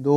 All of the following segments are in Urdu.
2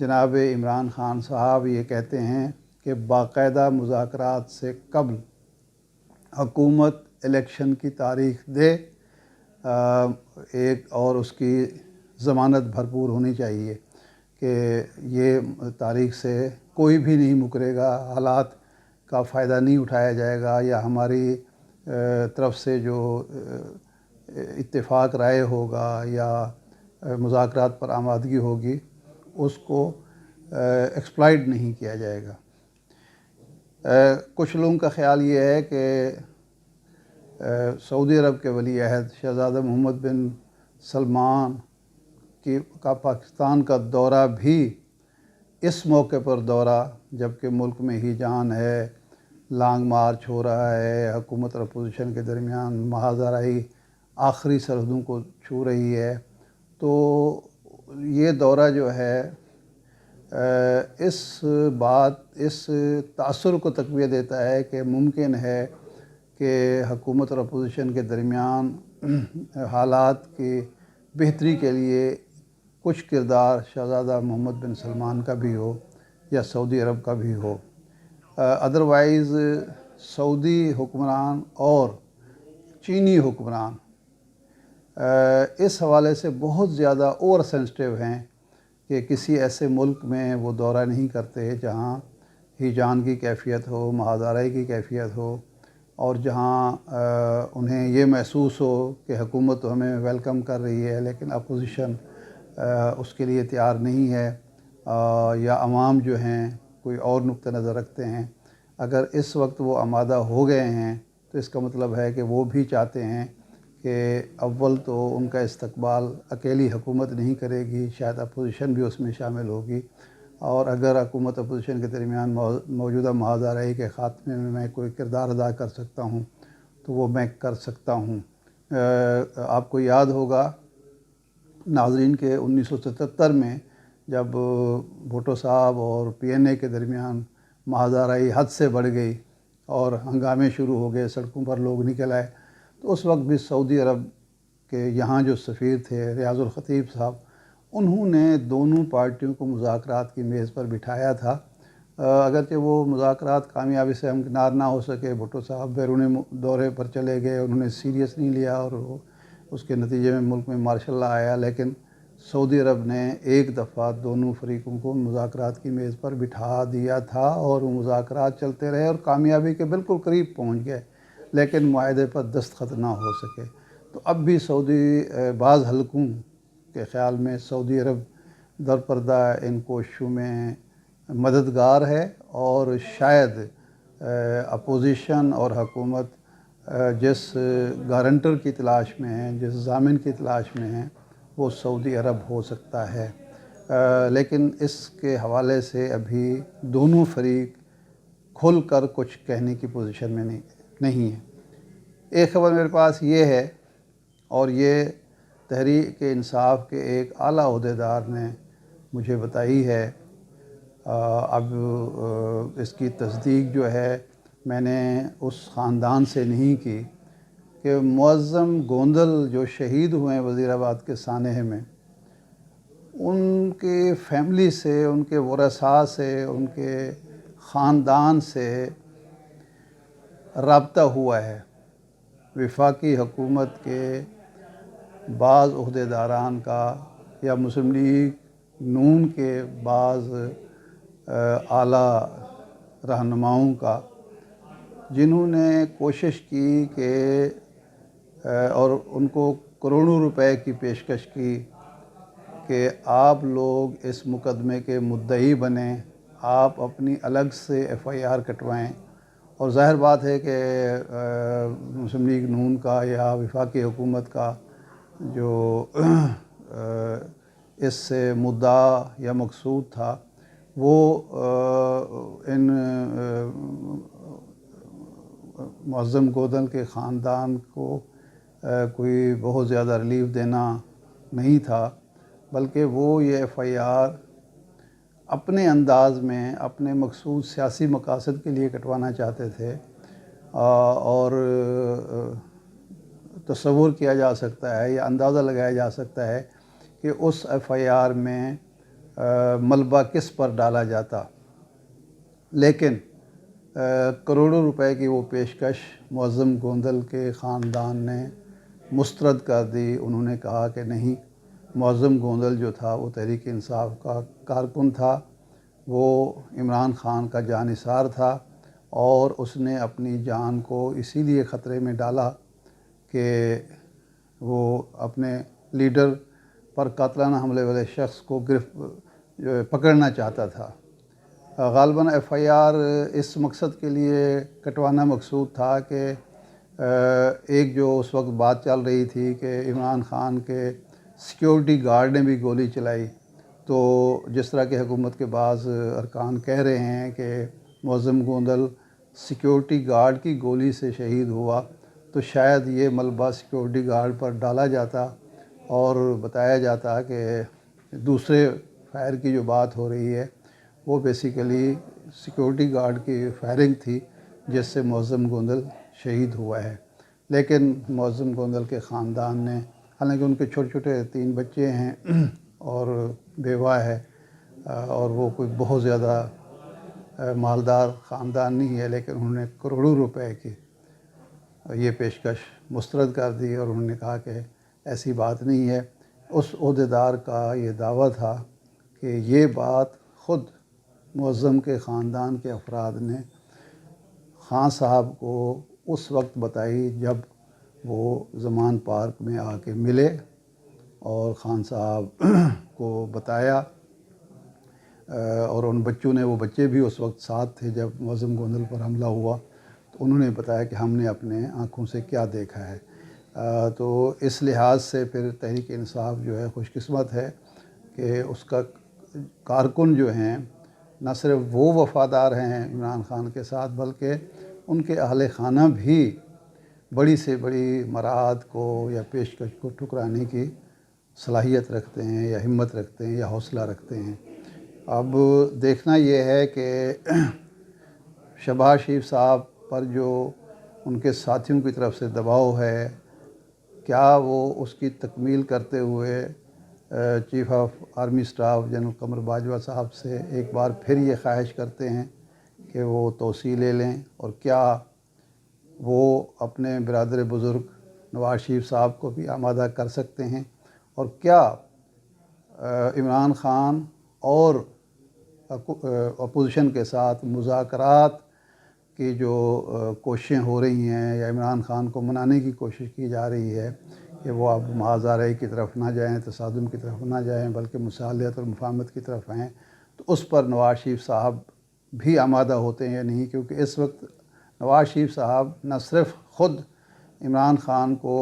جناب عمران خان صاحب یہ کہتے ہیں کہ باقاعدہ مذاکرات سے قبل حکومت الیکشن کی تاریخ دے، ایک اور اس کی ضمانت بھرپور ہونی چاہیے کہ یہ تاریخ سے کوئی بھی نہیں مکرے گا، حالات کا فائدہ نہیں اٹھایا جائے گا، یا ہماری طرف سے جو اتفاق رائے ہوگا یا مذاکرات پر آمادگی ہوگی اس کو ایکسپلائٹ نہیں کیا جائے گا۔ کچھ لوگوں کا خیال یہ ہے کہ سعودی عرب کے ولی عہد شہزادہ محمد بن سلمان کا پاکستان کا دورہ بھی اس موقع پر دورہ، جبکہ ملک میں ہی جان ہے، لانگ مارچ ہو رہا ہے، حکومت اور اپوزیشن کے درمیان محاذ آرائی آخری سرحدوں کو چھو رہی ہے، تو یہ دورہ جو ہے اس تاثر کو تقویہ دیتا ہے کہ ممکن ہے کہ حکومت اور اپوزیشن کے درمیان حالات کی بہتری کے لیے کچھ کردار شہزادہ محمد بن سلمان کا بھی ہو یا سعودی عرب کا بھی ہو۔ ادروائز سعودی حکمران اور چینی حکمران اس حوالے سے بہت زیادہ اوور سینسٹیو ہیں کہ کسی ایسے ملک میں وہ دورہ نہیں کرتے جہاں ہیجان کی کیفیت ہو، محاذ آرائی کی کیفیت ہو، اور جہاں انہیں یہ محسوس ہو کہ حکومت تو ہمیں ویلکم کر رہی ہے لیکن اپوزیشن اس کے لیے تیار نہیں ہے، یا عوام جو ہیں کوئی اور نقطہ نظر رکھتے ہیں۔ اگر اس وقت وہ آمادہ ہو گئے ہیں تو اس کا مطلب ہے کہ وہ بھی چاہتے ہیں کہ اول تو ان کا استقبال اکیلی حکومت نہیں کرے گی، شاید اپوزیشن بھی اس میں شامل ہوگی، اور اگر حکومت اپوزیشن کے درمیان موجودہ محاذ آرائی کے خاتمے میں کوئی کردار ادا کر سکتا ہوں تو وہ میں کر سکتا ہوں۔ آپ کو یاد ہوگا ناظرین کے 1977 میں جب بھٹو صاحب اور پی این اے کے درمیان محاذ آرائی حد سے بڑھ گئی اور ہنگامے شروع ہو گئے، سڑکوں پر لوگ نکل آئے، تو اس وقت بھی سعودی عرب کے یہاں جو سفیر تھے ریاض الخطیب صاحب، انہوں نے دونوں پارٹیوں کو مذاکرات کی میز پر بٹھایا تھا۔ اگرچہ وہ مذاکرات کامیابی سے ہمکنار نہ ہو سکے، بھٹو صاحب بیرون دورے پر چلے گئے، انہوں نے سیریس نہیں لیا اور اس کے نتیجے میں ملک میں مارشل لا آیا، لیکن سعودی عرب نے ایک دفعہ دونوں فریقوں کو مذاکرات کی میز پر بٹھا دیا تھا اور وہ مذاکرات چلتے رہے اور کامیابی کے بالکل قریب پہنچ گئے، لیکن معاہدے پر دستخط نہ ہو سکے۔ تو اب بھی بعض حلقوں کے خیال میں سعودی عرب درپردہ ان کوششوں میں مددگار ہے، اور شاید اپوزیشن اور حکومت جس گارنٹر کی تلاش میں ہیں، جس ضامن کی تلاش میں ہیں، وہ سعودی عرب ہو سکتا ہے، لیکن اس کے حوالے سے ابھی دونوں فریق کھل کر کچھ کہنے کی پوزیشن میں نہیں ہے۔ ایک خبر میرے پاس یہ ہے، اور یہ تحریک انصاف کے ایک اعلیٰ عہدیدار نے مجھے بتائی ہے، اب اس کی تصدیق جو ہے میں نے اس خاندان سے نہیں کی، کہ معظم گوندل جو شہید ہوئے ہیں وزیر آباد کے سانحے میں، ان کے فیملی سے، ان کے ورثاء سے، ان کے خاندان سے رابطہ ہوا ہے۔ وفاقی حکومت کے بعض عہدیداران کا یا مسلم لیگ نون کے بعض اعلیٰ رہنماؤں کا، جنہوں نے کوشش کی کہ اور ان کو کروڑوں روپے کی پیشکش کی کہ آپ لوگ اس مقدمے کے مدعی بنیں، آپ اپنی الگ سے ایف آئی آر کٹوائیں، اور ظاہر بات ہے کہ مسلم لیگ نون کا یا وفاقی حکومت کا جو اس سے مدعا یا مقصود تھا، وہ ان معظم گوندل کے خاندان کو کوئی بہت زیادہ ریلیف دینا نہیں تھا، بلکہ وہ یہ ایف آئی آر اپنے انداز میں اپنے مخصوص سیاسی مقاصد کے لیے کٹوانا چاہتے تھے، اور تصور کیا جا سکتا ہے یا اندازہ لگایا جا سکتا ہے کہ اس ایف آئی آر میں ملبہ کس پر ڈالا جاتا، لیکن کروڑوں روپے کی وہ پیشکش معظم گوندل کے خاندان نے مسترد کر دی۔ انہوں نے کہا کہ نہیں، معظم گوندل جو تھا وہ تحریک انصاف کا کارکن تھا، وہ عمران خان کا جانثار تھا، اور اس نے اپنی جان کو اسی لیے خطرے میں ڈالا کہ وہ اپنے لیڈر پر قاتلانہ حملے والے شخص کو پکڑنا چاہتا تھا۔ غالباً ایف آئی آر اس مقصد کے لیے کٹوانا مقصود تھا کہ ایک جو اس وقت بات چل رہی تھی کہ عمران خان کے سیکیورٹی گارڈ نے بھی گولی چلائی، تو جس طرح کہ حکومت کے بعض ارکان کہہ رہے ہیں کہ معظم گوندل سیکیورٹی گارڈ کی گولی سے شہید ہوا، تو شاید یہ ملبہ سیکیورٹی گارڈ پر ڈالا جاتا اور بتایا جاتا کہ دوسرے فائر کی جو بات ہو رہی ہے وہ بیسیکلی سیکیورٹی گارڈ کی فائرنگ تھی جس سے معظم گوندل شہید ہوا ہے۔ لیکن معظم گوندل کے خاندان نے، حالانکہ ان کے چھوٹے چھوٹے 3 بچے ہیں اور بیوہ ہے، اور وہ کوئی بہت زیادہ مالدار خاندان نہیں ہے، لیکن انہوں نے کروڑوں روپے کی یہ پیشکش مسترد کر دی، اور انہوں نے کہا کہ ایسی بات نہیں ہے۔ اس عہدیدار کا یہ دعویٰ تھا کہ یہ بات خود معظم کے خاندان کے افراد نے خان صاحب کو اس وقت بتائی جب وہ زمان پارک میں آ کے ملے، اور خان صاحب کو بتایا، اور ان بچوں نے، وہ بچے بھی اس وقت ساتھ تھے جب معظم گوندل پر حملہ ہوا، تو انہوں نے بتایا کہ ہم نے اپنے آنکھوں سے کیا دیکھا ہے۔ تو اس لحاظ سے پھر تحریک انصاف جو ہے خوش قسمت ہے کہ اس کا کارکن جو ہیں نہ صرف وہ وفادار ہیں عمران خان کے ساتھ، بلکہ ان کے اہل خانہ بھی بڑی سے بڑی مراد کو یا پیشکش کو ٹھکرانے کی صلاحیت رکھتے ہیں، یا ہمت رکھتے ہیں، یا حوصلہ رکھتے ہیں۔ اب دیکھنا یہ ہے کہ شہباز شریف صاحب پر جو ان کے ساتھیوں کی طرف سے دباؤ ہے، کیا وہ اس کی تکمیل کرتے ہوئے chief of army staff general Qamar Bajwa صاحب سے ایک بار پھر یہ خواہش کرتے ہیں کہ وہ توسیع لے لیں، اور کیا وہ اپنے برادر بزرگ نواز شریف صاحب کو بھی آمادہ کر سکتے ہیں، اور کیا عمران خان اور اپوزیشن کے ساتھ مذاکرات کی جو کوششیں ہو رہی ہیں، یا عمران خان کو منانے کی کوشش کی جا رہی ہے کہ وہ اب محاذ آرائی کی طرف نہ جائیں، تصادم کی طرف نہ جائیں، بلکہ مصالحت اور مفاہمت کی طرف آئیں، تو اس پر نواز شریف صاحب بھی آمادہ ہوتے ہیں یا نہیں؟ کیونکہ اس وقت نواز شریف صاحب نہ صرف خود عمران خان کو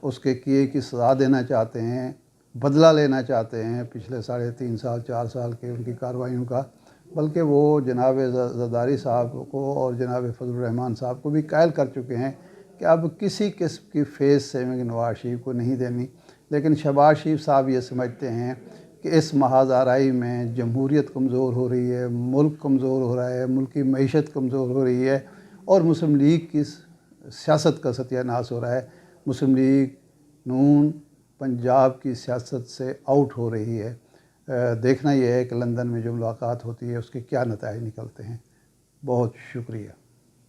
اس کے کیے کی سزا دینا چاہتے ہیں، بدلہ لینا چاہتے ہیں پچھلے 3.5 سال 4 سال کے ان کی کارروائیوں کا، بلکہ وہ جناب زرداری صاحب کو اور جناب فضل الرحمان صاحب کو بھی قائل کر چکے ہیں کہ اب کسی قسم کی فیس سیونگ نواز شریف کو نہیں دینی۔ لیکن شہباز شریف صاحب یہ سمجھتے ہیں کہ اس محاذ آرائی میں جمہوریت کمزور ہو رہی ہے، ملک کمزور ہو رہا ہے، ملک کی معیشت کمزور ہو رہی ہے، اور مسلم لیگ کی سیاست کا ستیہ ناش ہو رہا ہے۔ مسلم لیگ نون پنجاب کی سیاست سے آؤٹ ہو رہی ہے۔ دیکھنا یہ ہے کہ لندن میں جو ملاقات ہوتی ہے اس کے کیا نتائج نکلتے ہیں۔ بہت شکریہ۔